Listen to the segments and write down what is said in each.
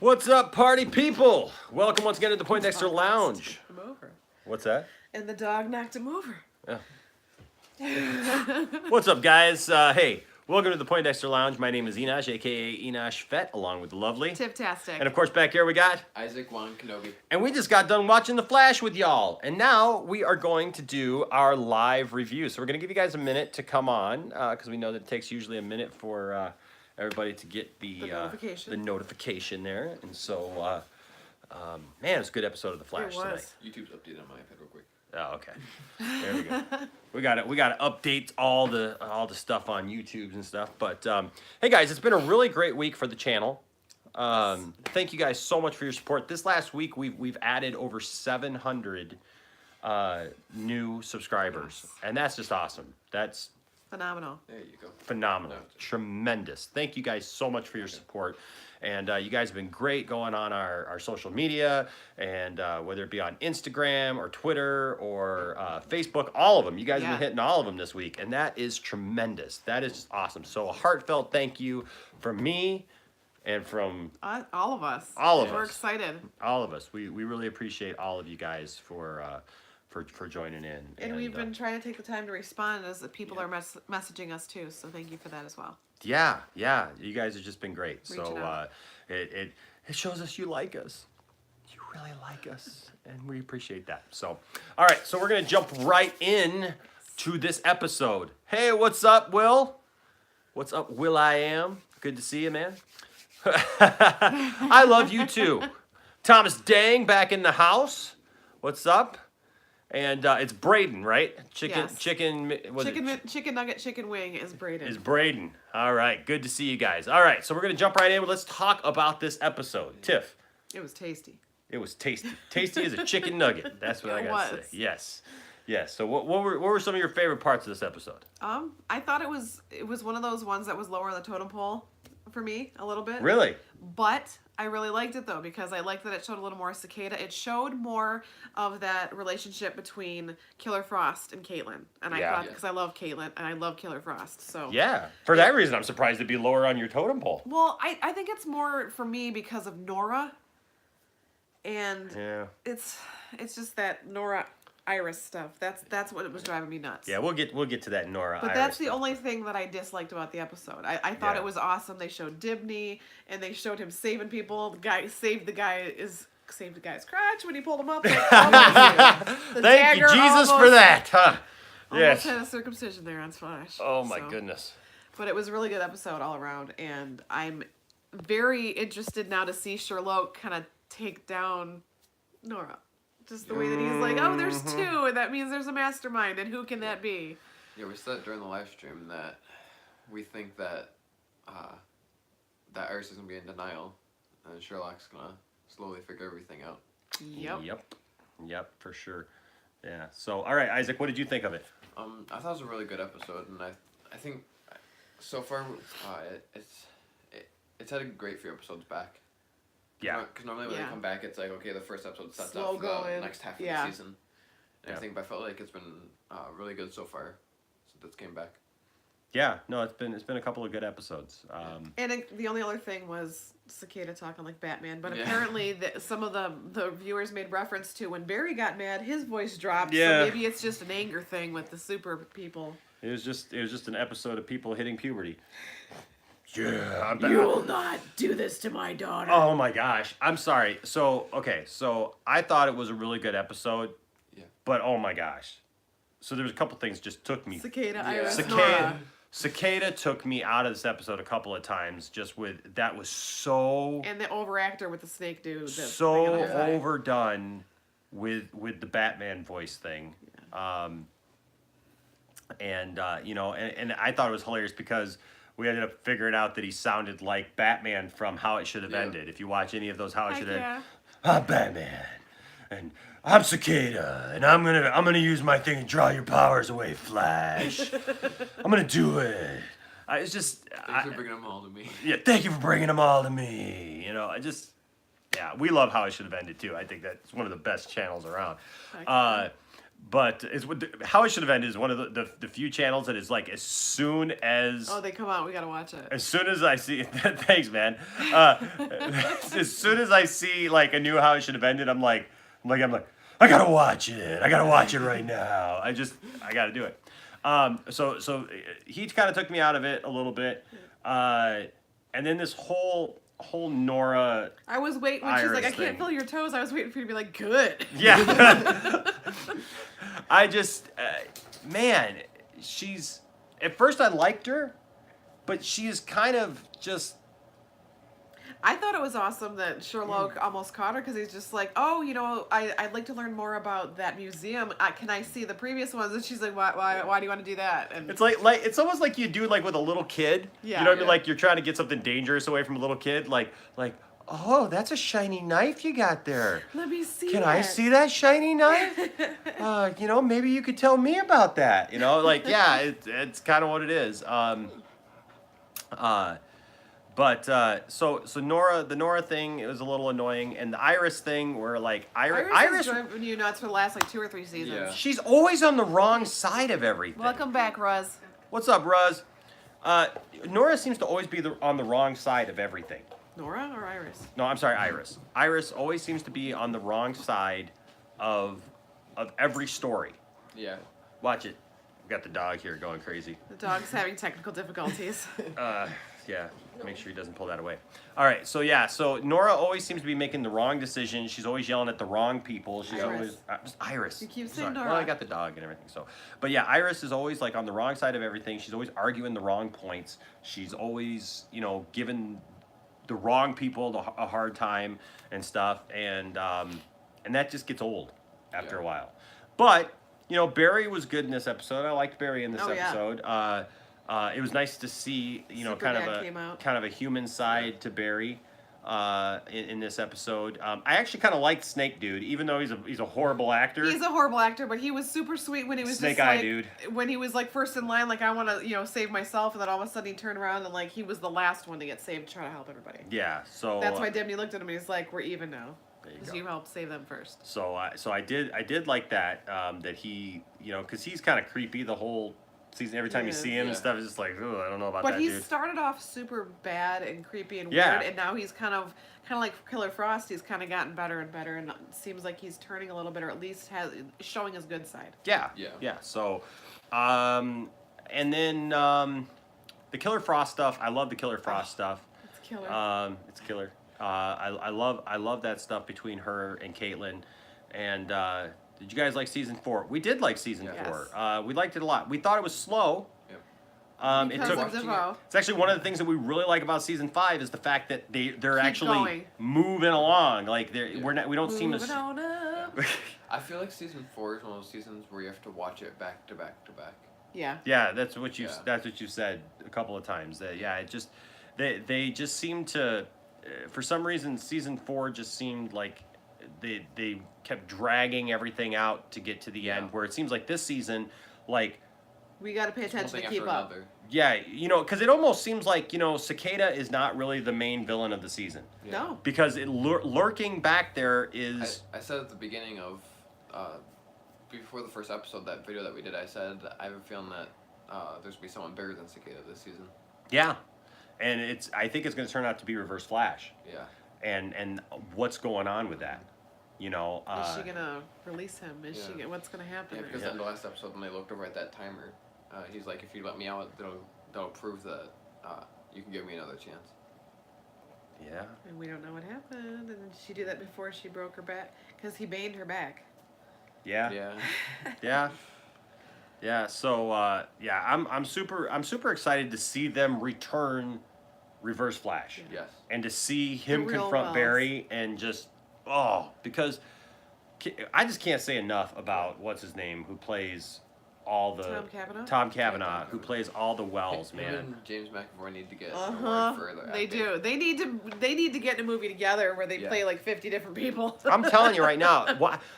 What's up, party people? Welcome once again to the Poindexter Lounge. Him over. What's that? And the dog knocked him over. Yeah. What's up, guys? Hey, welcome to the Poindexter Lounge. My name is Enosh, aka Enosh Fett, along with the lovely. Tiptastic. And of course, back here we got Isaac Juan Kenobi. And we just got done watching The Flash with y'all. And now we are going to do our live review. So we're going to give you guys a minute to come on, because we know that it takes usually a minute for everybody to get the notification there. And so, man, it's a good episode of The Flash tonight. YouTube's updated on my iPad real quick. Oh, okay. There we go. We got to update all the stuff on YouTube and stuff. But hey, guys, it's been a really great week for the channel. Thank you guys so much for your support. This last week, we've added over 700 new subscribers, and that's just awesome. That's phenomenal. There you go. Phenomenal. Tremendous. Thank you guys so much for your support. And you guys have been great going on our social media, and whether it be on Instagram or Twitter or Facebook, all of them. You guys have been hitting all of them this week, and that is tremendous. That is just awesome. So a heartfelt thank you from me and from all of us. We're excited. All of us. We really appreciate all of you guys for joining in. And we've been trying to take the time to respond as the people are messaging us too. So thank you for that as well. Yeah. You guys have just been great. So it shows us you like us. You really like us, and we appreciate that. So, all right. So we're gonna jump right in to this episode. Hey, what's up, Will? What's up, Will? I am. Good to see you, man. I love you too. Thomas Dang back in the house. What's up? And it's Braden, right? Chicken nugget, chicken wing is Braden. Is Braden. All right, good to see you guys. All right, so we're going to jump right in. Let's talk about this episode. Tiff. It was tasty. It was tasty. Tasty as a chicken nugget. That's what I got to say. Yes. So what were some of your favorite parts of this episode? I thought it was one of those ones that was lower on the totem pole for me a little bit. Really? But I really liked it though, because I liked that it showed a little more Cicada. It showed more of that relationship between Killer Frost and Caitlin. And I thought, because I love Caitlin and I love Killer Frost. So yeah. For that reason, I'm surprised to be lower on your totem pole. Well, I think it's more for me because of Nora. And it's just that Nora Iris stuff. That's what it was driving me nuts. Yeah, we'll get to that Nora. But Iris that's the stuff. only thing that I disliked about the episode. I thought it was awesome. They showed Dibney and they showed him saving people. The guy saved the guy's crotch when he pulled him up. Thank you, Jesus, for that. Huh? Almost had a circumcision there on Flash. Oh my goodness. But it was a really good episode all around, and I'm very interested now to see Sherlock kind of take down Nora. Just the way that he's like, oh, there's two, and that means there's a mastermind, and who can that be? Yeah, we said during the live stream that we think that that Iris is gonna be in denial, and Sherlock's gonna slowly figure everything out. Yep, for sure. Yeah. So, all right, Isaac, what did you think of it? I thought it was a really good episode, and I think so far it's had a great few episodes back. Yeah. Because normally when they come back, it's like, okay, the first episode sets Slow up for the next half of the season. And everything, but I felt like it's been really good so far since it came back. Yeah, no, it's been a couple of good episodes. And the only other thing was Cicada talking like Batman, but apparently some of the viewers made reference to when Barry got mad, his voice dropped. Yeah. So maybe it's just an anger thing with the super people. It was just an episode of people hitting puberty. Yeah, I'm back. You will not do this to my daughter. Oh my gosh, I'm sorry. So I thought it was a really good episode. Yeah. But oh my gosh, so there was a couple things just took me. Cicada took me out of this episode a couple of times. Just with that was so. And the overactor with the snake dude. So overdone with the Batman voice thing. Yeah. And I thought it was hilarious because we ended up figuring out that he sounded like Batman from How It Should Have Ended. If you watch any of those How It Should Have Ended, I'm Batman, and I'm Cicada, and I'm gonna use my thing and draw your powers away, Flash. I'm gonna do it. It's just thanks for bringing them all to me. Yeah, thank you for bringing them all to me. We love How It Should Have Ended too. I think that's one of the best channels around. But how it should have ended is one of the few channels that is like as soon as Oh, they come out. We gotta watch it. as soon as I see thanks man, as soon as I see like a new how it should have ended, I'm like I gotta watch it right now. I gotta do it. So he kind of took me out of it a little bit, and then this whole Nora. I was waiting when she's like, Iris I can't thing. feel your toes. I was waiting for you to be like, good. Yeah. I just, man, she's, at first I liked her, but she is kind of just, I thought it was awesome that Sherlock almost caught her because he's just like, oh, I'd like to learn more about that museum. Can I see the previous ones? And she's like, why do you want to do that? And it's like it's almost like you do like with a little kid. Yeah. You know what I mean? Yeah. Like you're trying to get something dangerous away from a little kid. Like, oh, that's a shiny knife you got there. let me see. Can I see that shiny knife? Maybe you could tell me about that. Like, yeah, it's kind of what it is. So Nora, the Nora thing, it was a little annoying, and the Iris thing, where like Iris Iris, has driven you nuts for the last like 2 or 3 seasons. Yeah. she's always on the wrong side of everything. Welcome back, Ruz. What's up, Ruz? Nora seems to always be on the wrong side of everything. Nora or Iris? No, I'm sorry, Iris. Iris always seems to be on the wrong side of every story. Yeah. Watch it. We got the dog here going crazy. The dog's having technical difficulties. Yeah, make sure he doesn't pull that away. All right, so Nora always seems to be making the wrong decision. She's always yelling at the wrong people. She's Iris. always just Iris. You keep Sorry. saying Well, Nora. I got the dog and everything. So, but yeah, Iris is always like on the wrong side of everything. She's always arguing the wrong points. She's always, giving the wrong people a hard time and stuff, and that just gets old after a while. But Barry was good in this episode. I liked Barry in this Oh, yeah. episode. It was nice to see, Superbad came out. kind of a human side to Barry in this episode. I actually kind of liked Snake Dude, even though he's a horrible actor. He's a horrible actor, but he was super sweet when he was Snake just Eye like, Dude. when he was like first in line, like I want to, save myself, and then all of a sudden he turned around and like he was the last one to get saved, to try to help everybody. Yeah, so That's why Debney looked at him and he's like, "We're even now, There you because go. you helped save them first." So I did like that that he because he's kind of creepy the whole season. Every time you Yeah. see him and Yeah. stuff, it's just like, oh, I don't know about But that he dude. started off super bad and creepy and Yeah. weird, and now he's kind of like Killer Frost. He's kind of gotten better and better, and it seems like he's turning a little bit, or at least showing his good side. Yeah. Yeah. Yeah. So, and then the Killer Frost stuff. I love the Killer Frost stuff. It's killer. It's killer. I love that stuff between her and Caitlin. And did you guys like season 4? We did like season Yeah. 4. We liked it a lot. We thought it was slow. Yep. It Because took. of Devoe. It's actually one of the things that we really like about season 5 is the fact that they're Keep actually going. moving along. Like Yeah. we don't seem Moving to. on up. I feel like season 4 is one of those seasons where you have to watch it back to back to back. Yeah. Yeah, that's what you Yeah. said a couple of times. That they just seem to for some reason season 4 just seemed like they kept dragging everything out to get to the end, where it seems like this season, like, We got to pay It's one attention to thing keep after up. another. yeah, because it almost seems like Cicada is not really the main villain of the season, Yeah. No. because it lurking back there is I said at the beginning of before the first episode, that video that we did, I said I have a feeling that there's gonna be someone bigger than Cicada this season. yeah, and I think it's going to turn out to be Reverse Flash, Yeah. and what's going on with that, Is she gonna release him? Yeah. What's gonna happen? Yeah, because Yeah. in the last episode when they looked over at that timer, he's like, if you let me out, that'll prove that you can give me another chance. yeah. And we don't know what happened. And did she do that before she broke her back? Because he baned her back. Yeah. Yeah. Yeah. Yeah. So I'm super excited to see them return Reverse Flash Yes. and to see him The real confront Wells. Barry and just because I just can't say enough about what's his name who plays all the Tom Cavanaugh? Tom Who plays all the Wells, Him man. and James McAvoy need to get Uh-huh. further. They do. They need to get in a movie together where they Yeah. play like 50 different people. I'm telling you right now,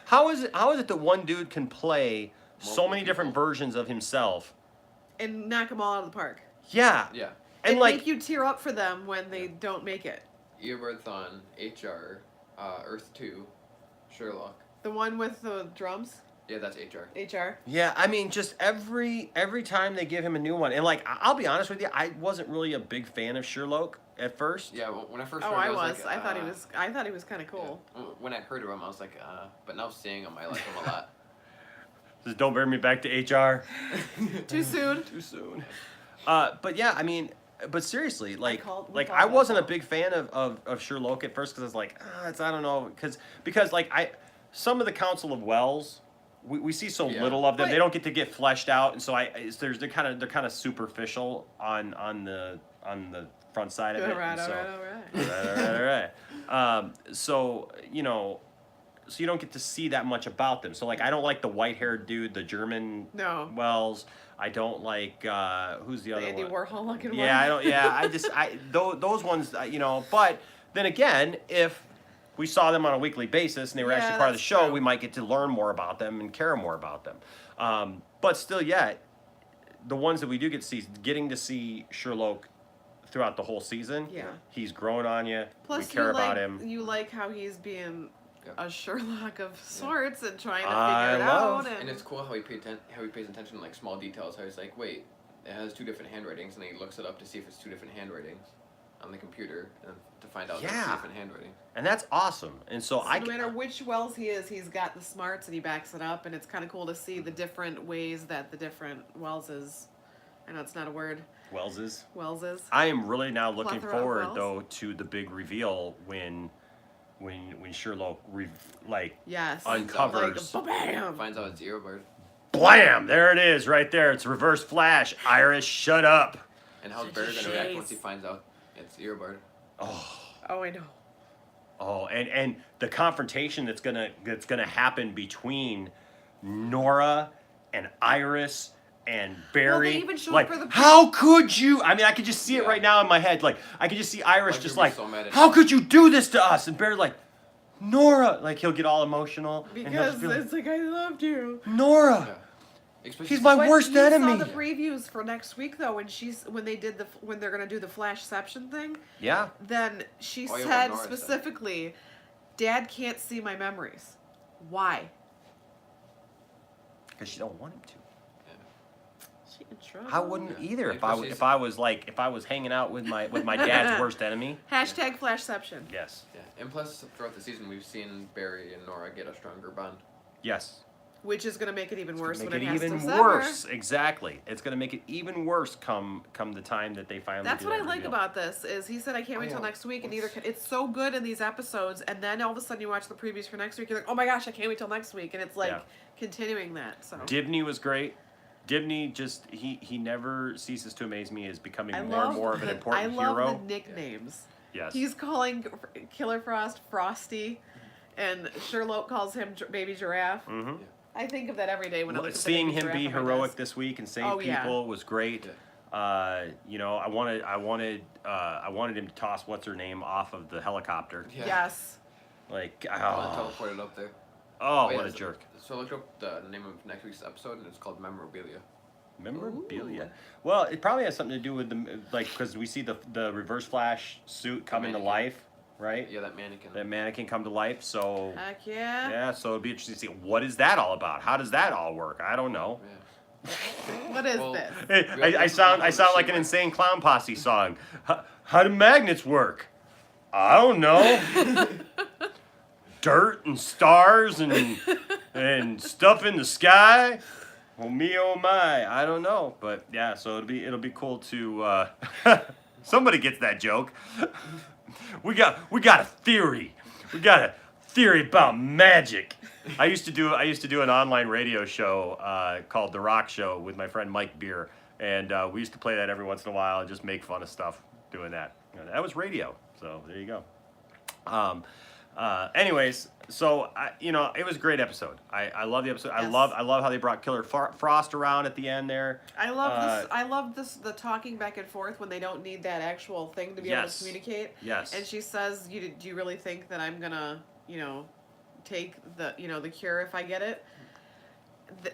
how is it that one dude can play so Multiple many different people. versions of himself? And knock them all out of the park. Yeah. Yeah. And And like make you tear up for them when they don't make it. Eobard-Thawne, HR, Earth 2, Sherlock. The one with the drums? Yeah, that's HR. HR. Yeah, I mean, just every time they give him a new one, and like I'll be honest with you, I wasn't really a big fan of Sherlock at first. Yeah, when I first Oh, heard I it, was. like, I thought he was kind of cool. yeah. When I heard of him, I was like, but now seeing him, I like him a lot. Just don't bring me back to HR. Too soon. Too soon. But yeah, I mean, but seriously, we I called wasn't a that. big fan of Sherlock at first because I was like, I don't know, because like some of the Council of Wells. We see so Yeah. little of them; But- they don't get to get fleshed out, and so they're kind of superficial on the front side of it. All right, and all so, right. all right. So you know, so you don't get to see that much about them. So like, I don't like the white-haired dude, the German No. Wells. I don't like who's the The other Andy one? Warhol looking Yeah, one. I don't. Yeah, those ones. You know, but then again, if we saw them on a weekly basis and they were Yeah, actually part of the that's show, true. we might get to learn more about them and care more about them. But still, yet the ones that we do get to see, getting to see Sherlock throughout the whole season. Yeah. He's growing on you. Plus, we care you about like him. you like how he's being Yeah. a Sherlock of sorts and trying to I figure it love- out. And it's cool how he pays attention to like small details. How he's like, wait, it has 2 different handwritings, and then he looks it up to see if it's 2 different handwritings on the computer, and to find out it's Yeah. 2 different handwritings. And that's awesome. And so, So no matter which Wells he is, he's got the smarts and he backs it up, and it's kind of cool to see the different ways that the different Wellses. I know it's not a word. Wells's. Wellses. I am really now looking Plethora of forward Wells. though to the big reveal when Sherlock Yes. uncovers. Like, bam. Finds out it's earbird, Blam! There it is, right there. It's reverse flash. Iris, shut up. and how's Such Barry a gonna react chase. once he finds out it's earbird? Oh, Oh, I know. and the confrontation that's gonna happen between Nora and Iris and Barry. even showed like, for the- how could you? I mean, I could just see it Yeah. right now in my head. Like, I could just see Iris Like, just he'll be like, so mad at how him. could you do this to us? And Barry like, Nora. Like, he'll get all emotional. and he'll Because just be like, it's like, I loved you. Nora. Yeah. Especially He's my But worst you enemy. saw the previews for next week though, when when they're gonna do the flashception thing. Yeah. Then she Oh, yeah, what said Nora said. specifically, "Dad can't see my memories." Why? Because she don't want him to. She in trouble. I wouldn't Yeah. either Yeah, if I because if I was hanging out with my dad's worst enemy. Hashtag flashception. Yes. Yeah, and plus throughout the season we've seen Barry and Nora get a stronger bond. Yes. Which is gonna make it even worse Make when it it has even to sever. worse. Exactly. It's gonna make it even worse come the time that they finally. That's do what I that like reveal. about this is he said I can't Oh, wait till yeah. next week and What's- neither can, it's so good in these episodes and then all of a sudden you watch the previews for next week you're like oh my gosh I can't wait till next week and it's like Yeah. continuing that so Dibney was great. Dibney just he never ceases to amaze me as becoming I more love and more of an the- important I love hero. the nicknames. Yes. He's calling Killer Frost Frosty, and Sherlock calls him Baby Giraffe. Mhm. I think of that every day when I look at the Seeing Baby him Giraffe be on my heroic desk. this week and save Oh, yeah. people was great. Yeah. You know, I wanted him to toss what's her name off of the helicopter. Yeah. Yes. Like, Teleported up there. oh, yeah, what a so- jerk. So look up the name of next week's episode, and it's called Memorabilia. Memorabilia. Ooh. Well, it probably has something to do with the because we see the reverse flash suit come into mannequin. life, right? Yeah, that mannequin. That mannequin come to life. So Heck yeah. yeah, so it'd be interesting to see what is that all about. How does that all work? I don't know. Yeah. What is Well, this? Hey, I sound like an insane clown posse song. How do magnets work? I don't know. Dirt and stars and stuff in the sky. Oh me, oh my, I don't know, but yeah. So it'll be cool to. Somebody gets that joke. We got a theory. We got a theory about magic. I used to do an online radio show called The Rock Show with my friend Mike Beer, and we used to play that every once in a while and just make fun of stuff doing that. You know, that was radio, so there you go. Anyways, so it was a great episode. I love the episode. I Yes. love how they brought Killer Frost around at the end there. I love this the talking back and forth when they don't need that actual thing to be able to Yes. communicate. Yes. And she says, do you really think that I'm gonna, take the cure if I get it?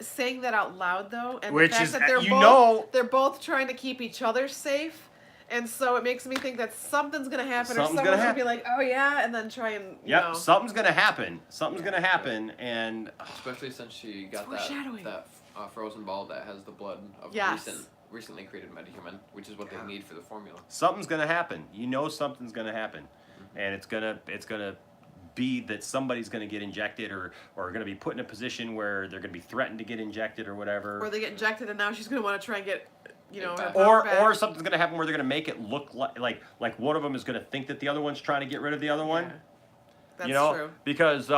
Saying that out loud though, and Which the fact is, that they're you both know- they're both trying to keep each other safe, And so it makes me think that something's gonna happen, Something's or gonna someone's gonna be like, "Oh yeah," and then try and you Yep, know. something's gonna happen. Something's gonna happen, and Especially since she got foreshadowing. that frozen ball that has the blood of Yes. recently created metahuman, which is what they need for the formula. something's gonna happen. You know something's gonna happen, and it's gonna be that somebody's gonna get injected or gonna be put in a position where they're gonna be threatened to get injected or whatever. Or they get injected, and now she's gonna want to try and get, you know, her Back. power back. Or something's gonna happen where they're gonna make it look like one of them is gonna think that the other one's trying to get rid of the other one. Yeah. That's You know, true. because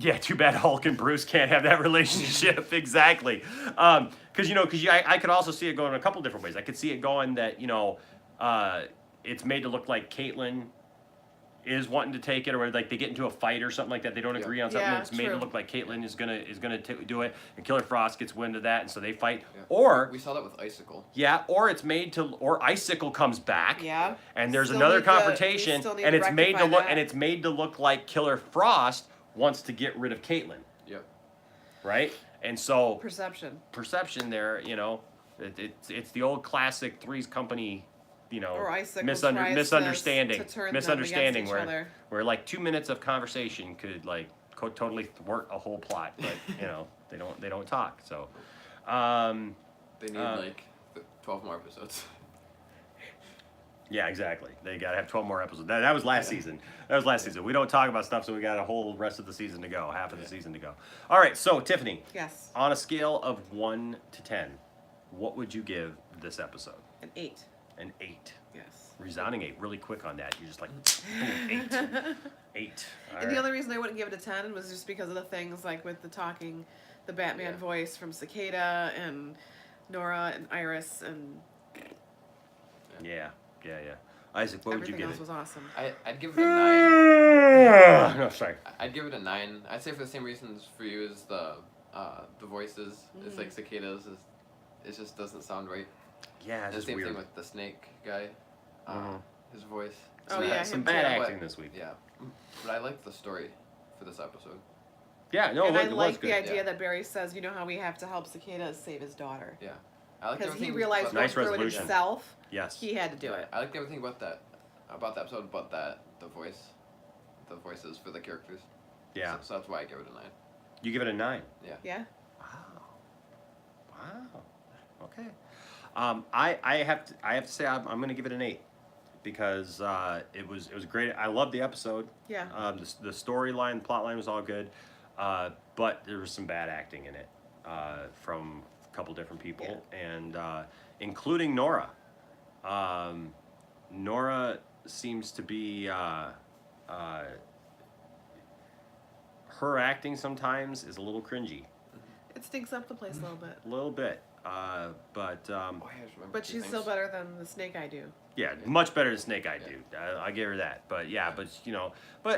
yeah, too bad Hulk and Bruce can't have that relationship. Exactly. Because I could also see it going a couple different ways. I could see it going that it's made to look like Caitlyn is wanting to take it, or like they get into a fight or something like that. They don't agree on something. Yeah, And it's made to true. look like Caitlyn is gonna do it, and Killer Frost gets wind of that, and so they fight. Yeah. Or We saw that with Icicle. yeah, or it's made to, or Icicle comes back. Yeah. And there's Still another need to- confrontation, we still need and to it's made to rectify look, that. and it's made to look like Killer Frost wants to get rid of Caitlyn, Yep. right? And so Perception. perception there, it's the old classic Three's Company, Or Icicle tries misunderstanding, to turn them misunderstanding against each where other. where like 2 minutes of conversation could like totally thwart a whole plot, but they don't talk. So, They need 12 more episodes. yeah, exactly. They gotta have 12 more episodes. That was last season. That was last season. We don't talk about stuff, so we got a whole rest of the season to go, half of the season to go. All right, so Tiffany, Yes. on a scale of 1 to 10, what would you give this episode? An 8. An 8. Yes. Resounding 8, really quick on that. You're just like, boom, 8. 8. All And right. the only reason I wouldn't give it a 10 was just because of the things like with the talking, the Batman voice from Cicada and Nora and Iris and Yeah. Isaac, what would you everything give else it? was awesome. I'd give it a 9. No, sorry. I'd give it a 9. I'd say for the same reasons for you as the voices. It's like cicadas. It just doesn't sound right. Yeah, And it's the just same weird. thing with the snake guy. His voice. Oh, yeah, Some him bad too. acting this week. Yeah, but I liked the story for this episode. Yeah, no, And I it was like good. the idea Yeah. that Barry says, you know how we have to help Cicada save his daughter. Yeah, I liked Because he everything. realized about- Nice going through it resolution. himself, Yes. he had to do it. I liked everything about the episode, but the voices for the characters. Yeah. So that's why I give it a 9. You give it a 9. Yeah? Wow. Okay. I have to say I'm going to give it an 8 because it was great. I loved the episode. Yeah. The storyline, plot line was all good, but there was some bad acting in it from a couple different people, and including Nora. Nora seems to be her acting sometimes is a little cringy, It stinks up the place a little bit. a little bit. But Oh, yeah, I just remembered But two she's things. still better than the Snake Eye do. yeah, much better than Snake Eye Dude. I give her that. But yeah,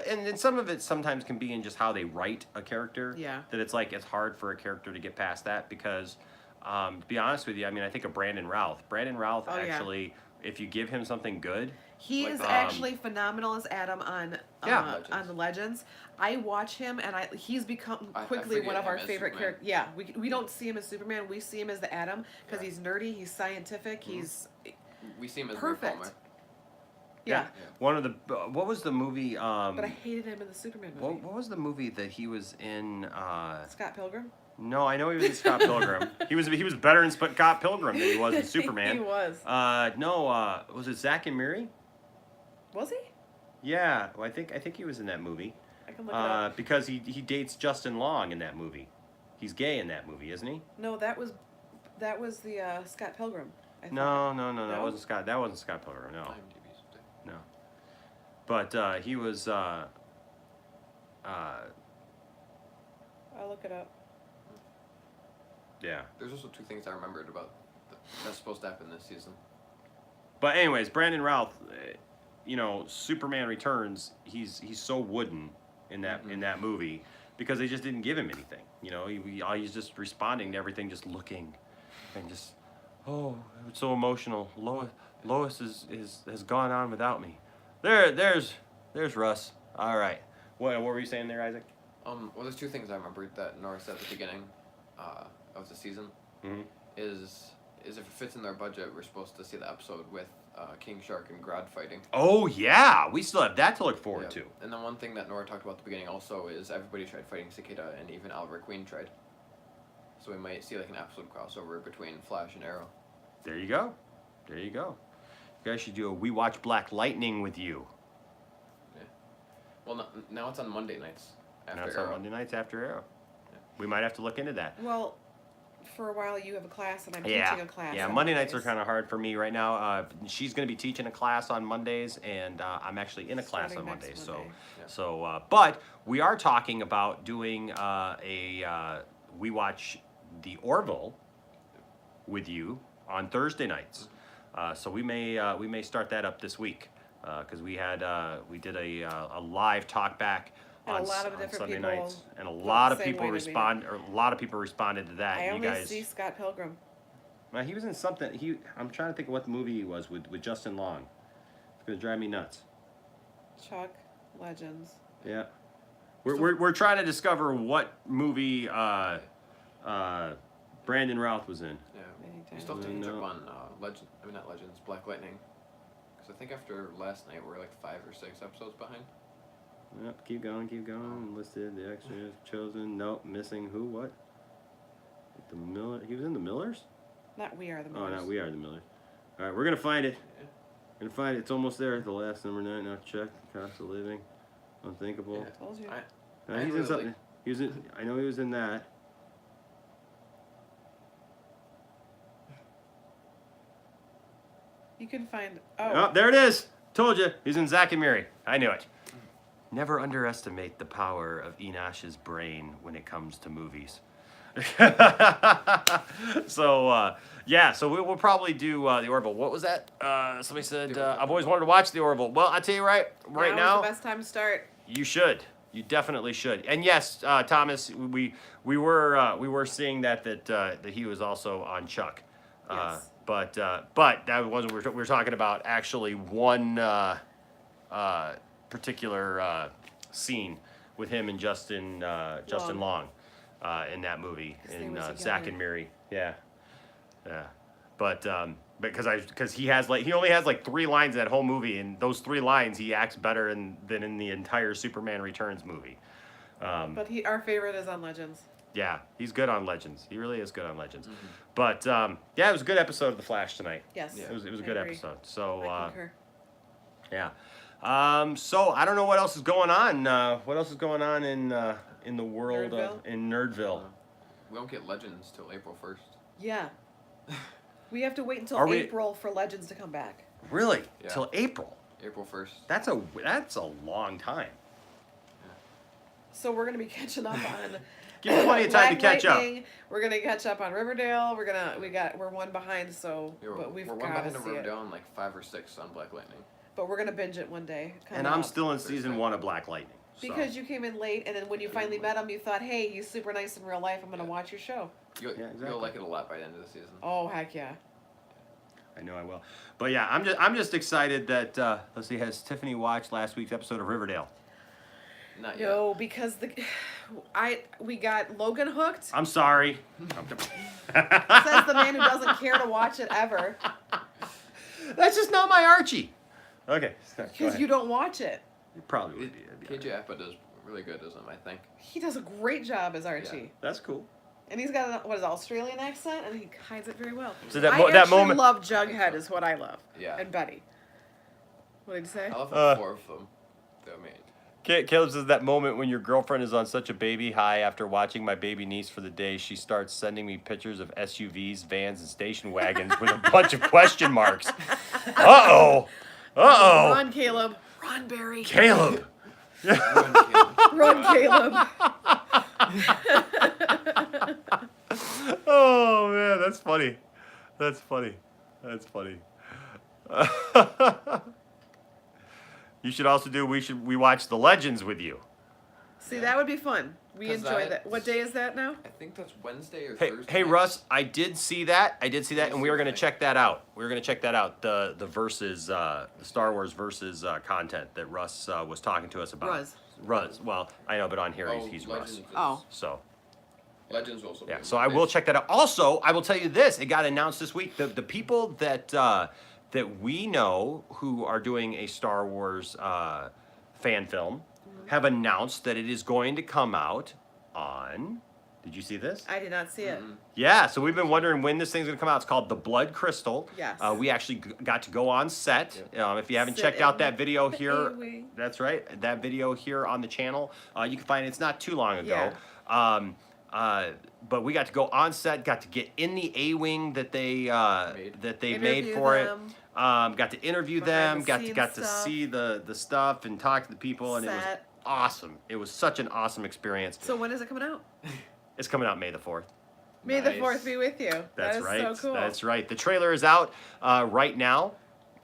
and some of it sometimes can be in just how they write a character. Yeah. That it's like it's hard for a character to get past that because, to be honest with you, I mean I think of Brandon Routh. Brandon Routh Oh, yeah. actually, if you give him something good, He Like, is actually phenomenal as Adam on Yeah. on the Legends. I watch him and he's become I quickly forget one of our him as favorite Superman. characters. Yeah, we don't see him as Superman. We see him as the Adam because Yeah. he's nerdy, he's scientific, he's We see him as perfect. Palmer. yeah. one of the what was the movie? But I hated him in the Superman movie. what was the movie that he was in? Scott Pilgrim. No, I know he was in Scott Pilgrim. He was better in Scott Pilgrim than he was in Superman. He was. No, was it Zack and Miri? Was he? Yeah, well, I think he was in that movie. I can look it up. Because he dates Justin Long in that movie. He's gay in that movie, isn't he? No, that was the Scott Pilgrim. I think. No, No? that wasn't Scott. That wasn't Scott Pilgrim. No, IMDb's there. no. But he was. I'll look it up. Yeah. There's also two things I remembered about that's supposed to happen this season. But anyways, Brandon Routh, Superman Returns. He's so wooden in that movie because they just didn't give him anything. He's just responding to everything, just looking, and just it's so emotional. Lois has gone on without me. There's Russ. All right. What were you saying there, Isaac? Well, there's two things I remembered that Nora said at the beginning of the season. Mm-hmm. Is is if it fits in their budget, we're supposed to see the episode with King Shark and Grodd fighting. Oh yeah, we still have that to look forward to. And then one thing that Nora talked about at the beginning also is everybody tried fighting Cicada, and even Oliver Queen tried. So we might see like an episode crossover between Flash and Arrow. There you go. There you go. You guys should do a We Watch Black Lightning with you. Yeah. Well, now it's on Monday nights after Now it's Arrow. on Monday nights after Arrow. Yeah. We might have to look into that. Well, for a while you have a class and I'm Yeah, teaching a class. yeah. on Monday nights are Mondays. kind of hard for me right now. She's going to be teaching a class on Mondays, and I'm actually in a class on Starting next Mondays. Monday. But we are talking about doing We Watch the Orville with you on Thursday nights. So we may start that up this week because we did a live talk back And a on, lot of on different Sunday people nights, and a felt lot the of same people way to me. responded to that. I You only guys, see Scott Pilgrim. well, he was in something. I'm trying to think of what the movie he was with Justin Long. It's gonna drive me nuts. Chuck, Legends. Yeah, we're trying to discover what movie Brandon Routh was in. Yeah. Anytime. We still have to catch No. up on not Legends, Black Lightning. Because I think after last night we're like 5 or 6 episodes behind. Yep, keep going. Listed the extras chosen. Nope, missing who? What? The Miller. He was in the Millers. Not We Are the Oh, Millers. no, we are the Millers. All right, we're gonna find it. It's almost there. The last number 9. Now check. Cost of living. Unthinkable. Yeah. Told you. No, I he's in really something. like- He was in. I know he was in that. You can find. Oh, there it is. Told you. He's in Zack and Miri. I knew it. Never underestimate the power of Enosh's brain when it comes to movies. So we'll probably do the Orville. What was that? Somebody said I've always wanted to watch the Orville. Well, I tell you right Now now, is the best time to start. you should. You definitely should. And yes, Thomas, we were seeing that he was also on Chuck. Yes. But that wasn't we were talking about actually one particular scene with him and Justin Long in that movie 'Cause they in were Zack together. and Miri. Yeah. But because he only has like 3 lines in that whole movie, and those 3 lines he acts better than in the entire Superman Returns movie. But our favorite is on Legends. Yeah, he's good on Legends. He really is good on Legends. Mm-hmm. But yeah, it was a good episode of The Flash tonight. Yes. Yeah. It was a I good agree. episode. So I concur. yeah. So I don't know what else is going on. What else is going on in the world of Nerdville? We won't get Legends till April 1st. Yeah. We have to wait until Are we- April for Legends to come back. Really? Yeah. Till April? April 1st. That's a long time. So we're gonna be catching up on. Give me plenty of time to Black catch up. Lightning. We're gonna catch up on Riverdale. We're one behind, so Yeah, but we've we're one got to behind on see it. Riverdale and like 5 or 6 on Black Lightning. But we're gonna binge it one day. And coming I'm up. still in season 1 of Black Lightning. So. Because you came in late, and then when you finally met him, you thought, "Hey, he's super nice in real life. I'm gonna watch your show." You'll, Yeah, exactly. you'll like it a lot by the end of the season. Oh heck yeah! I know I will. But yeah, I'm just excited that let's see, has Tiffany watched last week's episode of Riverdale? Not yet. No, because we got Logan hooked. I'm sorry. Says the man who doesn't care to watch it ever That's just not my Archie. Okay. Go because ahead. you don't watch it. You probably would be. It'd be KJ Appa does really good, doesn't him, I think. He does a great job as Archie, Yeah. That's cool. and he's got an Australian accent, and he hides it very well. So that I that actually moment. love Jughead, is what I love. Yeah. And Betty. What did you say? I love Uh, all 4 of them. I mean, Caleb says that moment when your girlfriend is on such a baby high after watching my baby niece for the day, she starts sending me pictures of SUVs, vans, and station wagons with a bunch of question marks. Uh-oh. Uh-oh. Run, Caleb. Run, Barry. Caleb. Run, Caleb. Oh, man, that's funny. That's funny. That's funny. You should also do, we watch The Legends with you. See, that would be fun. We 'Cause enjoy that. that's- What day is that now? I think that's Wednesday or Hey, Thursday. hey, night. Russ, I did see that, and we were gonna check that out. The versus, the Star Wars versus content that Russ was talking to us about. Ruz. Russ. Well, I know, but on here Oh, he's Russ. Legends is- Oh. So, Legends will also be Yeah, on so I will Mondays. check that out. Also, I will tell you this: it got announced this week. The people that we know who are doing a Star Wars fan film have announced that it is going to come out on. Did you see this? I did not see it. Yeah, so we've been wondering when this thing's gonna come out. It's called The Blood Crystal. Yes. We actually got to go on set. If you haven't Sit checked in out that the video here, A-wing. that's right. That video here on the channel, you can find it. It's not too long ago. But we got to go on set, got to get in the A-wing that they made Interview for them. it. Got to interview them. Behind the Got scenes to stuff. see the stuff and talk to the people, and it was Set. awesome. It was such an awesome experience. So when is it coming out? It's coming out May the 4th. May the Nice. 4th be with you. That's that is right. so cool. That's right. The trailer is out right now.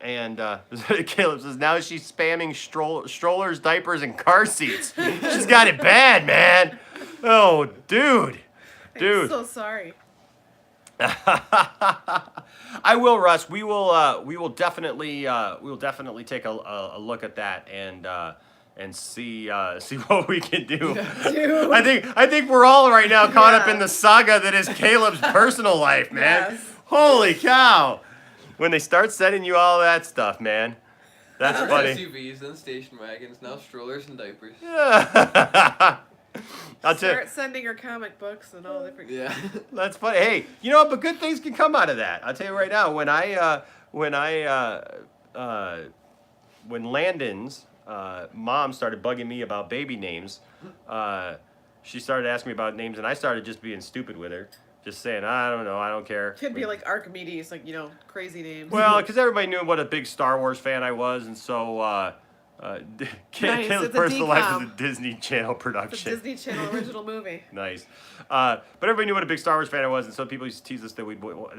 And Caleb says now she's spamming strollers, diapers, and car seats. She's got it bad, man. Oh, dude. I'm so sorry. I will, Russ. We will definitely take a look at that and see what we can do. Dude. I think we're all right now caught up Yeah. in the saga that is Caleb's personal life, man. Yes. Holy cow! When they start sending you all that stuff, man, that's funny. SUVs, then station wagons, now strollers and diapers. I'll tell you, Start sending her comic books and all different. Yeah. that's funny. Hey, you know what? But good things can come out of that. I'll tell you right now. When Landon's mom started bugging me about baby names, she started asking me about names, and I started just being stupid with her, just saying, I don't know, I don't care. Could be like Archimedes, like, crazy names. Well, because everybody knew what a big Star Wars fan I was, and so Caleb's it's a personal life decom. is a Disney Channel It's a production. Disney Channel original movie. Nice. But everybody knew what a big Star Wars fan I was, and so people used to tease us that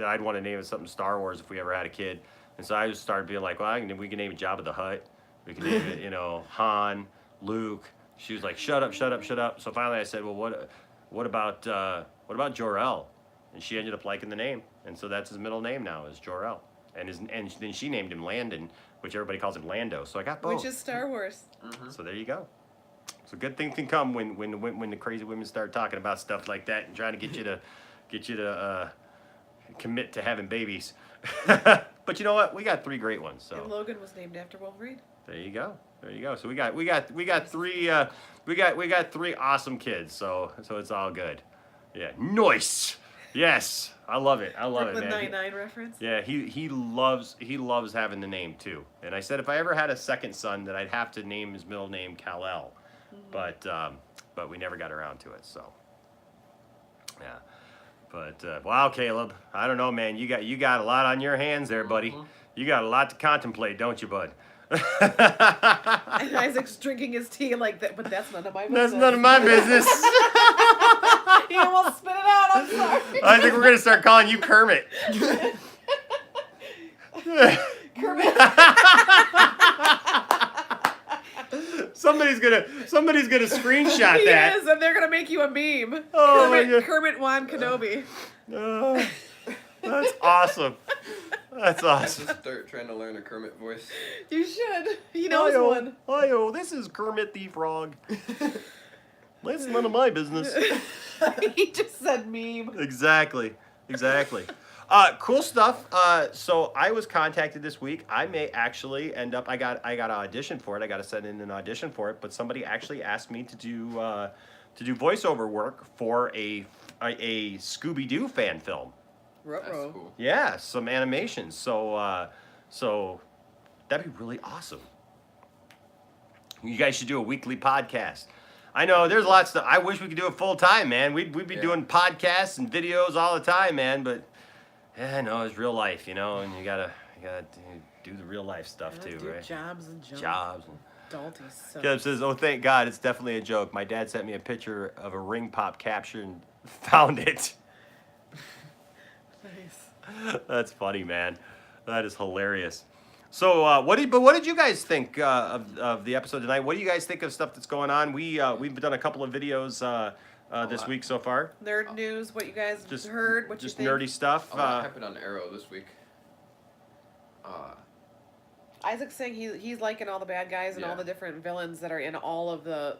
I'd want to name it something Star Wars if we ever had a kid. And so I just started being like, well, we can name it Jabba the Hutt. We can name it, Han, Luke. She was like, shut up, shut up, shut up. So finally I said, well, what about Jor-El? And she ended up liking the name, and so that's his middle name now is Jor-El. And then she named him Landon, which everybody calls him Lando. So I got both. Which is Star Wars. So there you go. So good things can come when the crazy women start talking about stuff like that and trying to get you to commit to having babies. But you know what? We got 3 great ones. So And Logan was named after Wolverine. there you go. There you go. So we got 3 we got 3 awesome kids. So it's all good. Yeah. Nice. Yes. I love it. I love it, Brooklyn man. Nine-Nine reference. Yeah, he loves having the name too. And I said if I ever had a second son that I'd have to name his middle name Kal-El. But we never got around to it, so yeah. But wow, Caleb, I don't know, man. You got a lot on your hands there, buddy. You got a lot to contemplate, don't you, bud? And Isaac's drinking his tea like that, but that's none of my business. That's none of my business. He almost spit it out. I'm sorry. I think we're gonna start calling you Kermit. Kermit. Somebody's gonna screenshot He that. is, and they're gonna make you a meme. Oh, my God. Kermit Wan Kenobi. Oh, that's awesome. That's I awesome. just start trying to learn a Kermit voice. You should. He knows Hi-yo. one. Hi-yo, this is Kermit the Frog. That's none of my business. He just said meme. Exactly. Cool stuff. So I was contacted this week. I may actually end up. I got an audition for it. I got to send in an audition for it. But somebody actually asked me to do voiceover work for a Scooby-Doo fan film. That's Ruh-roh. cool. Yeah, some animations. So that'd be really awesome. You guys should do a weekly podcast. I know there's lots of. I wish we could do it full time, man. We'd be doing podcasts and videos all the time, man. But yeah, no, it's real life, and you gotta do the real life stuff too, Do right? jobs and jobs. Jobs. And Adulty so. Caleb says, "Oh, thank God, it's definitely a joke. My dad sent me a picture of a ring pop capture and found it." Nice. That's funny, man. That is hilarious. So, what did you guys think of the episode tonight? What do you guys think of stuff that's going on? We've done a couple of videos this week so far. Nerd news, what you guys Just heard, what just you think? nerdy stuff. A lot happened on Arrow this week. Isaac's saying he's liking all the bad guys and all Yeah. the different villains that are in all of the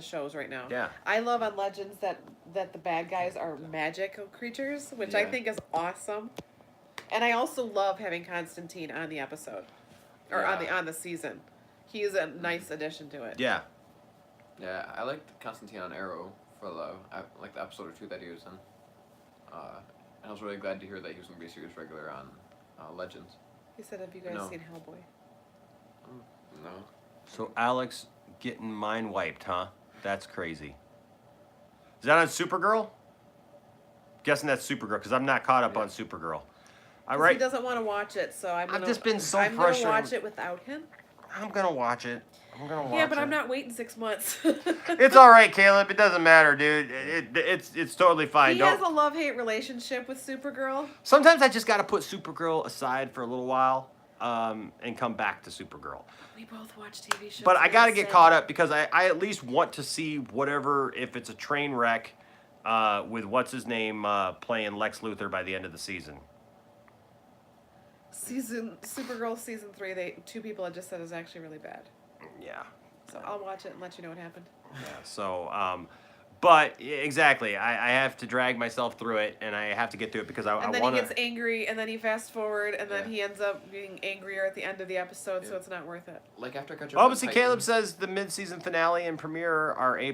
shows right now. Yeah. I love on Legends that the bad guys are magical creatures, which I Yeah. think is awesome. And I also love having Constantine on the episode, or Yeah. on the season. He is a nice addition to it. Yeah. Yeah, I liked Constantine on Arrow for the episode or two that he was in. And I was really glad to hear that he was going to be a series regular on Legends. He said, "Have you guys No. seen Hellboy?" No. So Alex getting mind wiped, huh? That's crazy. Is that on Supergirl? Guessing that's Supergirl because I'm not caught up Yeah. on Supergirl. All 'Cause right, He doesn't want to watch it, so I've just been so I'm gonna frustrated. watch it without him. I'm gonna watch it. I'm gonna watch it. Yeah, but I'm not waiting 6 months. It's all right, Caleb. It doesn't matter, dude. It's totally fine. He has a love-hate relationship with Supergirl. Sometimes I just gotta put Supergirl aside for a little while, and come back to Supergirl. We both watch TV shows. But I and gotta it's get sad. caught up because I at least want to see whatever, if it's a train wreck, with what's his name playing Lex Luthor by the end of the season. Supergirl season 3. Two people had just said is actually really bad. Yeah. So I'll watch it and let you know what happened. Yeah. So, but exactly, I have to drag myself through it, and I have to get through it because I And then want he to. gets angry, and then he fast forward, and then Yeah. he ends up being angrier at the end of the episode, so Yeah. it's not worth it. Like after I catch up. Oh, on but see, Caleb Titans- says the mid-season finale and premiere are A+.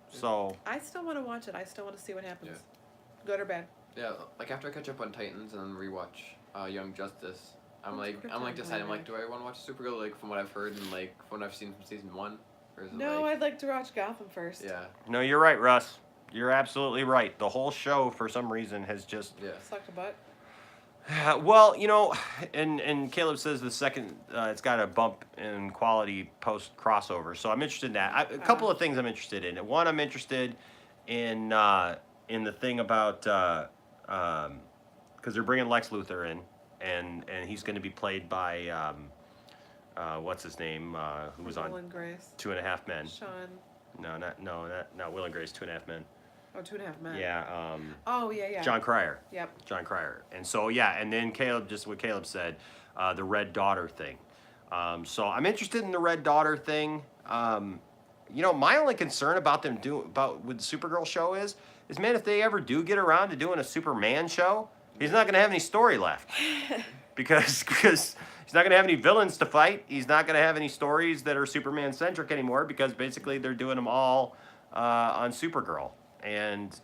So I still want to watch it. I still want to see what happens. Yeah. Good or bad. Yeah, like after I catch up on Titans and then rewatch Young Justice, I'm That's like good I'm like time, deciding by like, do I want to watch Supergirl like from what I've heard and like from what I've seen from season 1, or is it No, like I'd like to watch Gotham first. yeah no, you're right, Russ. You're absolutely right. The whole show, for some reason, has just yeah Sucked a butt. well, and Caleb says the second it's got a bump in quality post crossover, so I'm interested in that. A couple of things I'm interested in. One, I'm interested in the thing about because they're bringing Lex Luthor in, and he's going to be played by what's his name, who was Will on and Grace. 2.5 Men. Sean. No, not Will and Grace. 2.5 Men. Oh, 2.5 Men. Yeah. Oh, yeah. John Cryer. Yep. John Cryer. And so, yeah, and then Caleb, just what Caleb said, the Red Daughter thing. So I'm interested in the Red Daughter thing. My only concern about them with the Supergirl show is man, if they ever do get around to doing a Superman show, he's not going to have any story left. because he's not going to have any villains to fight. He's not going to have any stories that are Superman-centric anymore because basically they're doing them all on Supergirl. And,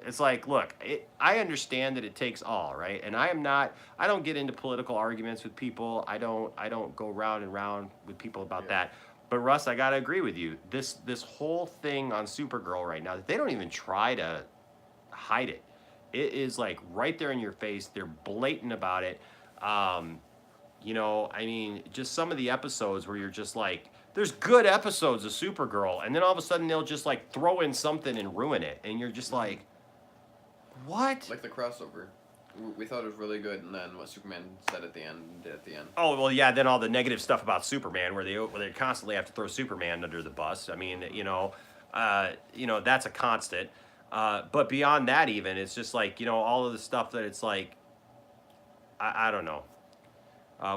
it's like, look, I understand that it takes all, right? And I don't get into political arguments with people. I don't go round and round with people about that. But Russ, I gotta agree with you. This whole thing on Supergirl right now, they don't even try to hide it. It is like right there in your face. They're blatant about it. Just some of the episodes where you're just like, there's good episodes of Supergirl, and then all of a sudden they'll just like throw in something and ruin it, and you're just like, what? like the crossover. We thought it was really good, and then what Superman said at the end did at the end. Oh, well, yeah, then all the negative stuff about Superman where they constantly have to throw Superman under the bus. I mean, that's a constant. But beyond that even, it's just like, all of the stuff that it's like, I don't know.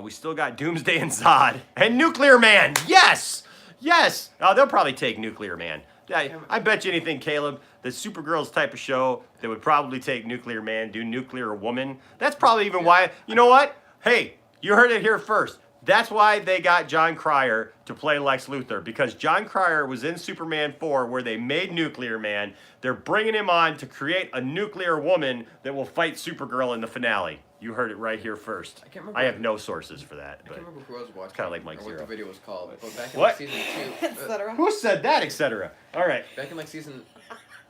We still got Doomsday and Zod and Nuclear Man. Yes! Yes! Oh, they'll probably take Nuclear Man. I bet you anything, Caleb, that Supergirl's type of show that would probably take Nuclear Man, do Nuclear Woman. That's probably even why, you know what? Hey, you heard it here first. That's why they got John Cryer to play Lex Luthor, because John Cryer was in Superman 4 where they made Nuclear Man. They're bringing him on to create a nuclear woman that will fight Supergirl in the finale. You heard it right here first. I can't remember. I have no sources for that. I But can't remember who I was watching. kinda like Mike or what Zero. the video was called. But back in What? like season 2, Etc. who said that, etc.? All right. back in like season,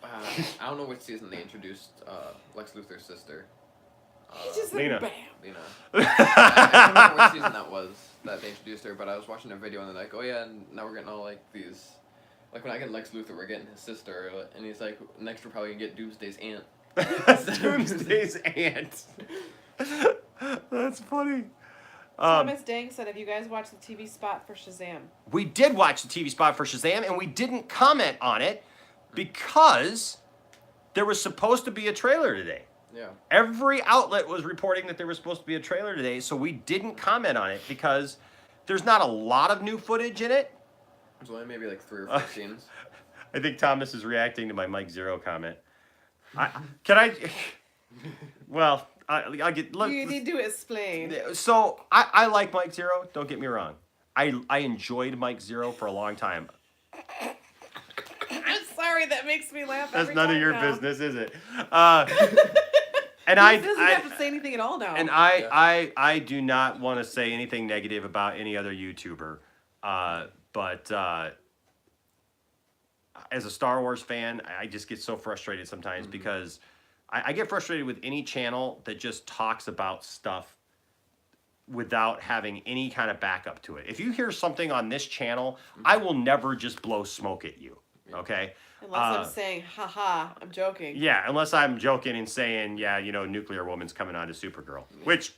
I don't know which season they introduced Lex Luthor's sister. He just Lena. like, bam. Lena. I can't remember what season that was that they introduced her, but I was watching a video and they're like, oh yeah, and now we're getting all like these, like when I get Lex Luthor, we're getting his sister, and he's like, next we're probably gonna get Doomsday's aunt. Doomsday's aunt. That's funny. Thomas Dang said, have you guys watched the TV spot for Shazam? We did watch the TV spot for Shazam, and we didn't comment on it because there was supposed to be a trailer today. Yeah. Every outlet was reporting that there was supposed to be a trailer today, so we didn't comment on it because there's not a lot of new footage in it. There's only maybe like 3 or 4 scenes. I think Thomas is reacting to my Mike Zero comment. Can I? Well, I get. You need to explain. So I like Mike Zero. Don't get me wrong. I enjoyed Mike Zero for a long time. I'm sorry, that makes me laugh. That's every none of time your now. business, is it? And he doesn't have to say anything at all now. And I do not want to say anything negative about any other YouTuber, but as a Star Wars fan, I just get so frustrated sometimes because I get frustrated with any channel that just talks about stuff without having any kind of backup to it. If you hear something on this channel, I will never just blow smoke at you. Okay? Unless I'm saying, haha, I'm joking. Yeah, unless I'm joking and saying, yeah, Nuclear Woman's coming on to Supergirl, which...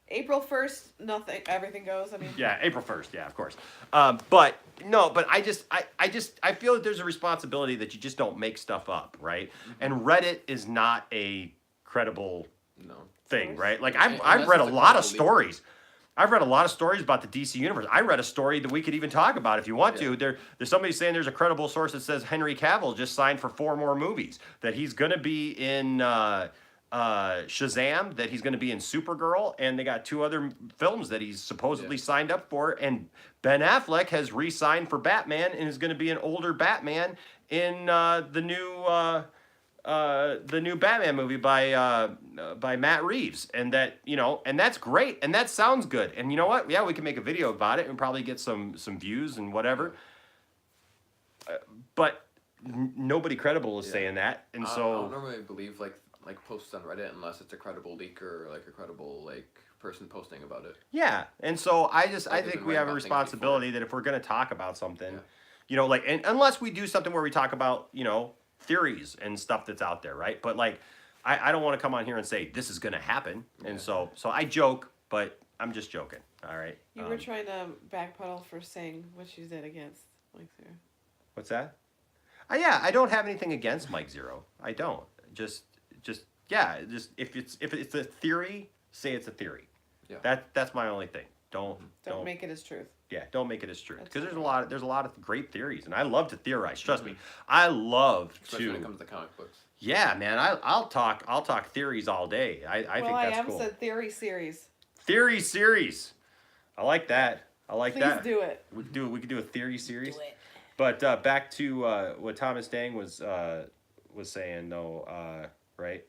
April 1st, nothing, everything goes. I mean, yeah, April 1st, yeah, of course. But I feel that there's a responsibility that you just don't make stuff up, right? And Reddit is not a credible thing, right? Like I've read a lot of stories. I've read a lot of stories about the DC universe. I read a story that we could even talk about if you want to. There's somebody saying there's a credible source that says Henry Cavill just signed for 4 more movies, that he's going to be in Shazam, that he's going to be in Supergirl, and they got 2 other films that he's supposedly signed up for. And Ben Affleck has re-signed for Batman and is going to be an older Batman in the new Batman movie by Matt Reeves, and that and that's great, and that sounds good. And you know what? Yeah, we can make a video about it and probably get some views and whatever. But nobody credible is saying that, and so I don't normally believe like posts on Reddit unless it's a credible leaker or like a credible person posting about it. Yeah, and so I I've think been we reading have a about things responsibility that if we're going to talk about something, and unless we do something where we talk about theories and stuff that's out there, right? But I don't want to come on here and say this is going to happen, and so I joke, but I'm just joking. All right. You were trying to backpedal for saying what you did against Mike Zero. What's that? Yeah, I don't have anything against Mike Zero. I don't. Just if it's a theory, say it's a theory. Yeah. That's my only thing. Don't make it as truth. Yeah, don't make it as truth, because there's a lot of great theories, and I love to theorize. Trust me, I love especially when it comes to comic books. Yeah, man, I'll talk theories all day. I think that's cool. I have said theory series. Theory series, I like that. Please do it. We could do a theory series. Do it. But back to what Thomas Dang was saying though, right?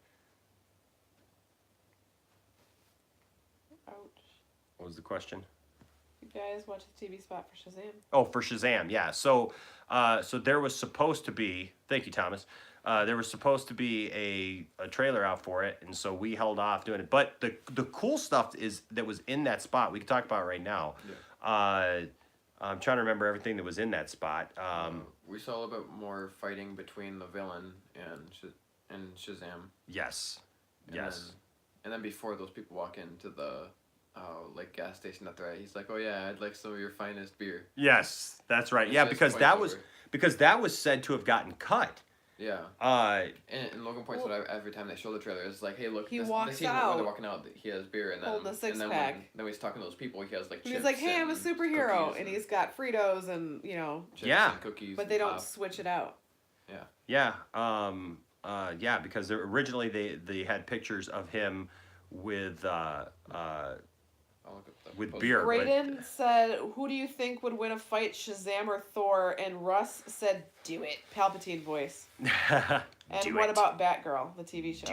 Ouch. What was the question? You guys watch the TV spot for Shazam? Oh, for Shazam, yeah. So there was supposed to be. Thank you, Thomas. There was supposed to be a trailer out for it, and so we held off doing it. But the cool stuff that was in that spot. We can talk about it right now. Yeah. I'm trying to remember everything that was in that spot. We saw a little bit more fighting between the villain and Shazam. Yes. And then before those people walk into the gas station that they're at, he's like, "Oh yeah, I'd like some of your finest beer." Yes, that's right. Yeah, because that was said to have gotten cut. Yeah. And Logan points out every time they show the trailer, it's like, hey, look, he this walks scene out. when they're walking out, he has beer, and then holding a and then six-pack. when he's talking to those people, he has like. And Chips he's like, "Hey, I'm a and superhero," and he's got Fritos and chips Yeah. and cookies. but they don't switch it out. Yeah. Yeah. Because originally they had pictures of him with beer. Brayden said, "Who do you think would win a fight, Shazam or Thor?" And Russ said, "Do it." Palpatine voice. And what about Batgirl, the TV show?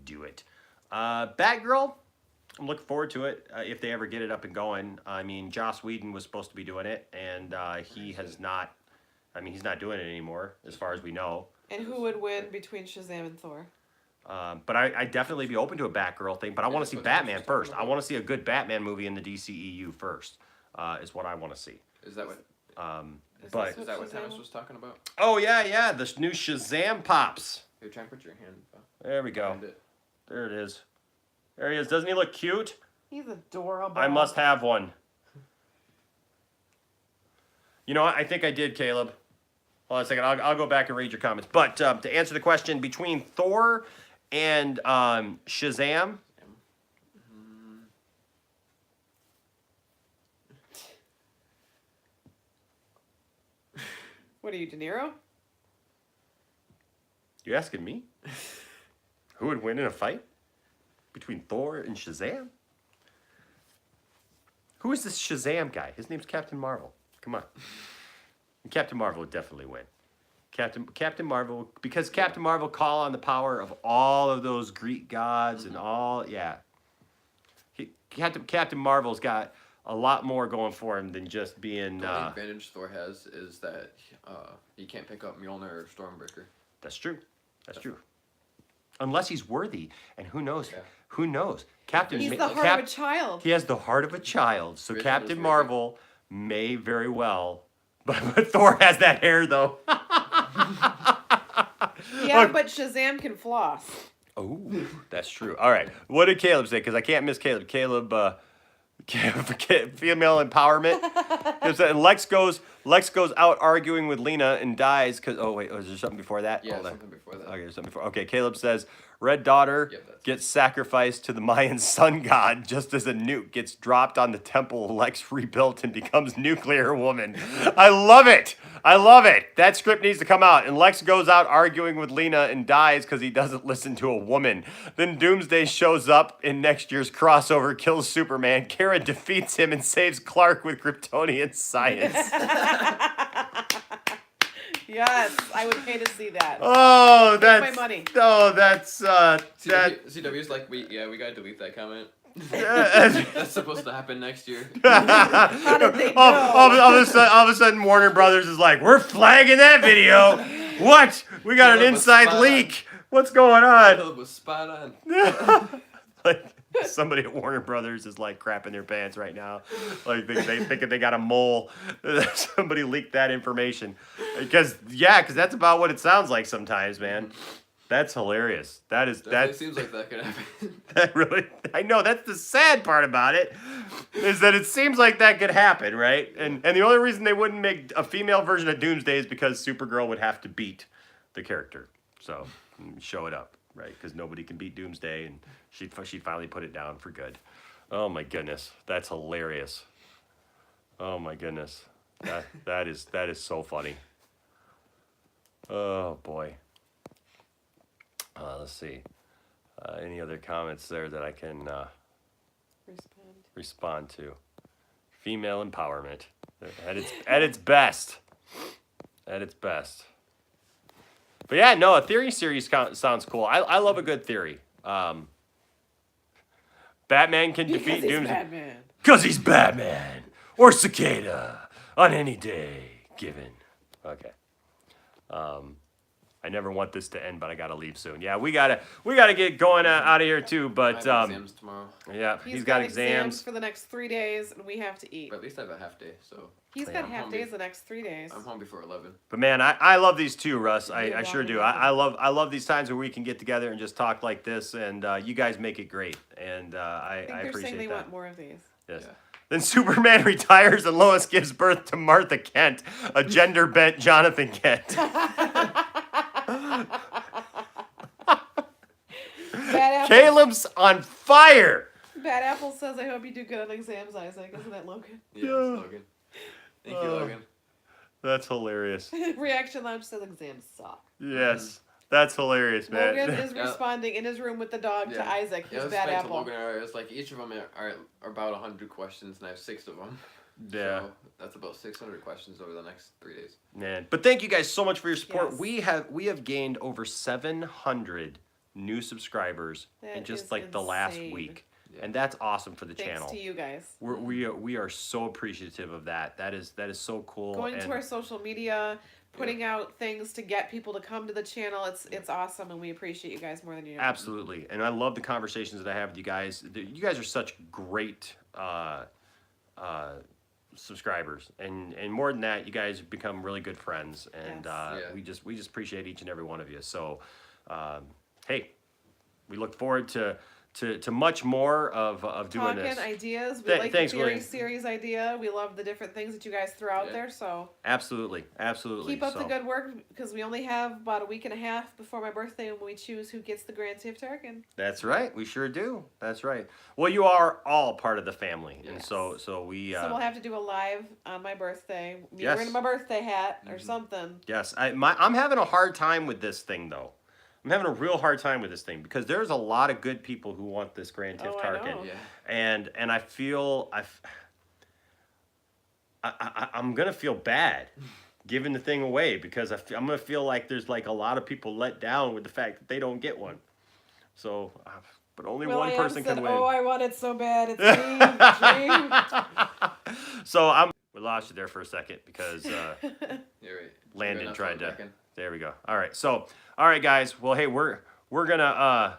Do it. Batgirl, I'm looking forward to it if they ever get it up and going. I mean, Joss Whedon was supposed to be doing it, and he has not. I mean, he's not doing it anymore, as far as we know. And who would win between Shazam and Thor? But I'd definitely be open to a Batgirl thing, but I want to see Batman first. I want to see a good Batman movie in the DCEU first, is what I want to see. Is that what? Is that what Thomas was talking about? Oh, yeah, the new Shazam pops. Here, try and put your hand. There we go. There it is. There he is. Doesn't he look cute? He's adorable. I must have one. You know what? I think I did, Caleb. Hold on a second. I'll go back and read your comments. But to answer the question, between Thor and Shazam. What are you, De Niro? You asking me? Who would win in a fight between Thor and Shazam? Who is this Shazam guy? His name's Captain Marvel. Come on. Captain Marvel would definitely win. Captain Marvel, because Captain Marvel call on the power of all of those Greek gods and all, yeah. Captain Marvel's got a lot more going for him than just being. The only advantage Thor has is that he can't pick up Mjolnir or Stormbreaker. That's true. That's true. Unless he's worthy, and who knows? Yeah. Who knows? Captain. He's the heart of a child. He has the heart of a child, so Vision Captain is Marvel may very well. But Thor has that hair, though. Yeah, Look. but Shazam can floss. Oh, that's true. All right. What did Caleb say? Because I can't miss Caleb. Caleb, female empowerment. And Lex goes out arguing with Lena and dies because. Oh wait, was there something before that? Yeah, Hold on. something before that. Okay, there's something before. Okay, Caleb says Red Daughter Yep, that's gets sacrificed to the Mayan sun god just as a nuke gets dropped on the temple. Lex rebuilt and becomes nuclear woman. I love it. I love it. That script needs to come out. And Lex goes out arguing with Lena and dies because he doesn't listen to a woman. Then Doomsday shows up in next year's crossover, kills Superman. Kara defeats him and saves Clark with Kryptonian science. Yes, I would pay to see that. Oh, Take my that's money. Oh, that's that. CW's like, we gotta delete that comment. All That's supposed to happen next year. How did they know? of a sudden, Warner Brothers is like, we're flagging that video. What? We got an Caleb was inside spot leak. What's going on? Caleb was spot on. Like somebody at Warner Brothers is like crapping their pants right now. Like they think they got a mole. Somebody leaked that information because that's about what it sounds like sometimes, man. That's hilarious. Definitely seems like that could happen. That really, I know that's the sad part about it, is that it seems like that could happen, right? And the only reason they wouldn't make a female version of Doomsday is because Supergirl would have to beat the character, so show it up, right? Because nobody can beat Doomsday, and she finally put it down for good. Oh my goodness, that's hilarious. Oh my goodness, that is so funny. Oh boy. Let's see. Any other comments there that I can respond to? Female empowerment at its best. At its best. But yeah, no, a theory series sounds cool. I love a good theory. Batman can defeat Doomsday. Batman. Because he's Batman. Or Cicada. On any day given. Okay. I never want this to end, but I gotta leave soon. Yeah, we gotta get going out of here too. But I have exams tomorrow. yeah, He's got exams for the next 3 days, and we have to eat. But at least I have a half day, so He's got half days the next 3 days. I'm home before 11. But man, I love these too, Russ. I You're sure do. welcome. I love these times where we can get together and just talk like this, and you guys make it great, and I I think they're saying appreciate they that. want more of these. Yes. Yeah. Then Superman retires and Lois gives birth to Martha Kent, a gender-bent Jonathan Kent. Caleb's on fire. Bad Apple says, I hope you do good on exams, Isaac. Isn't that Logan? Yeah, Logan. Thank you, Logan. That's hilarious. Reaction Lounge says exams suck. Yes, that's hilarious, man. Logan is responding in his room with the dog to Isaac, Yeah, who's I was Bad explaining to Apple. Logan earlier, it's like each of them are about 100 questions, and I have 6 of them. Yeah. So that's about 600 questions over the next 3 days. Man, but thank you guys so much for your support. Yes. We have gained over 700 new subscribers in That just is like the last insane. week, Yeah. and that's awesome for the Thanks channel. to you guys. We are so appreciative of that. That is so cool. Going and to our social media, putting out things to get people to come to the channel. It's awesome, and we appreciate you guys more than you know. Absolutely, and I love the conversations that I have with you guys. You guys are such great subscribers, and more than that, you guys have become really good friends, and Yes. we just appreciate each and every one of you. So, hey, we look forward to to much more of doing Talking this. ideas. We Th- like thanks, the theory William. series idea. We love the different things that you guys throw out Yeah. there. So Absolutely. keep up the So, good work because we only have about a week and a half before my birthday when we choose who gets the Grand Safe Turkin. that's right. We sure do. That's right. Well, you are all part of the family, and Yes. so we. So we'll have to do a live on my birthday. Me Yes. wearing my birthday hat or something. Yes, I'm having a hard time with this thing though. I'm having a real hard time with this thing because there's a lot of good people who want this Grand Tiff Oh, I Tarkin, know. Yeah. and I feel I'm gonna feel bad giving the thing away because I'm gonna feel like there's like a lot of people let down with the fact that they don't get one. So, but only one person can win. Oh, I want it so bad. It's me, Dream. So we lost you there for a second because You're right. Landon Enough tried for a to. second. There we go. All right. So, all right, guys. Well, hey, we're gonna.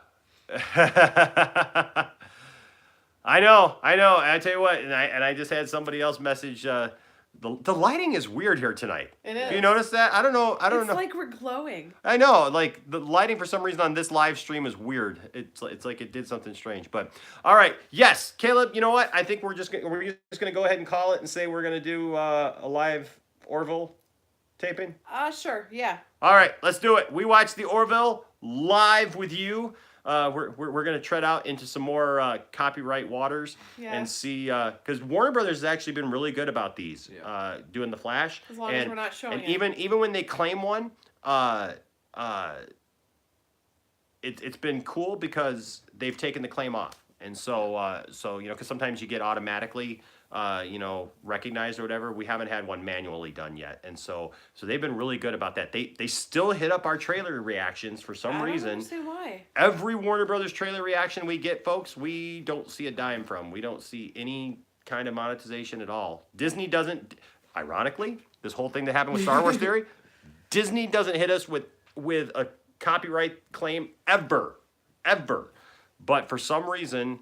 I know. I tell you what, and I just had somebody else message. The lighting is weird here tonight. It Have you is. noticed that? I don't know. It's like we're glowing. I know, like the lighting for some reason on this live stream is weird. It's like it did something strange. But all right, yes, Caleb. You know what? I think we're just gonna go ahead and call it and say we're gonna do a live Orville taping. Sure, yeah. All right, let's do it. We watched the Orville live with you. We're gonna tread out into some more copyright waters Yeah. and see because Warner Brothers has actually been really good about these doing the Flash. As long as we're not showing and it. even when they claim one, it's been cool because they've taken the claim off, and so because sometimes you get automatically recognized or whatever. We haven't had one manually done yet, and so they've been really good about that. They still hit up our trailer reactions for some I don't reason. understand why. Every Warner Brothers trailer reaction we get, folks, we don't see a dime from. We don't see any kind of monetization at all. Disney doesn't. Ironically, this whole thing that happened with Star Wars Theory, Disney doesn't hit us with a copyright claim ever. But for some reason,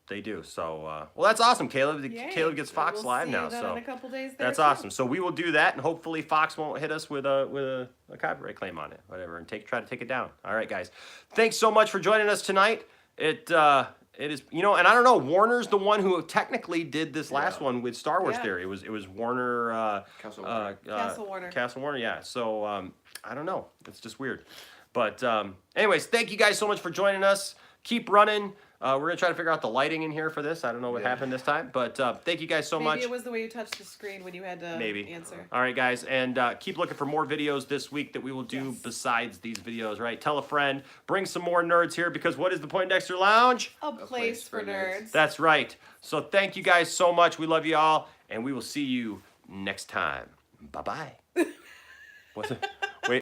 they do. So, well, that's awesome, Caleb. Yay. Caleb gets Fox We'll Live see now. that So in a couple days there, that's too. awesome. So we will do that, and hopefully Fox won't hit us with a copyright claim on it, whatever, and try to take it down. All right, guys. Thanks so much for joining us tonight. It is, and I don't know. Warner's the one who technically did this last one with Star Wars Yeah. Theory. It was Warner. Castle Warner. Castle Warner. Castle Warner, yeah. So I don't know. It's just weird. But anyways, thank you guys so much for joining us. Keep running. We're gonna try to figure out the lighting in here for this. I don't know what happened this time, but thank you guys so much. Maybe it was the way you touched the screen when you had to answer. All right, guys, and keep looking for more videos this week that we will do besides these videos, right? Tell a friend, bring some more nerds here, because what is the Poindexter Lounge? A place for nerds. That's right. So thank you guys so much. We love you all, and we will see you next time. Bye-bye. What's it?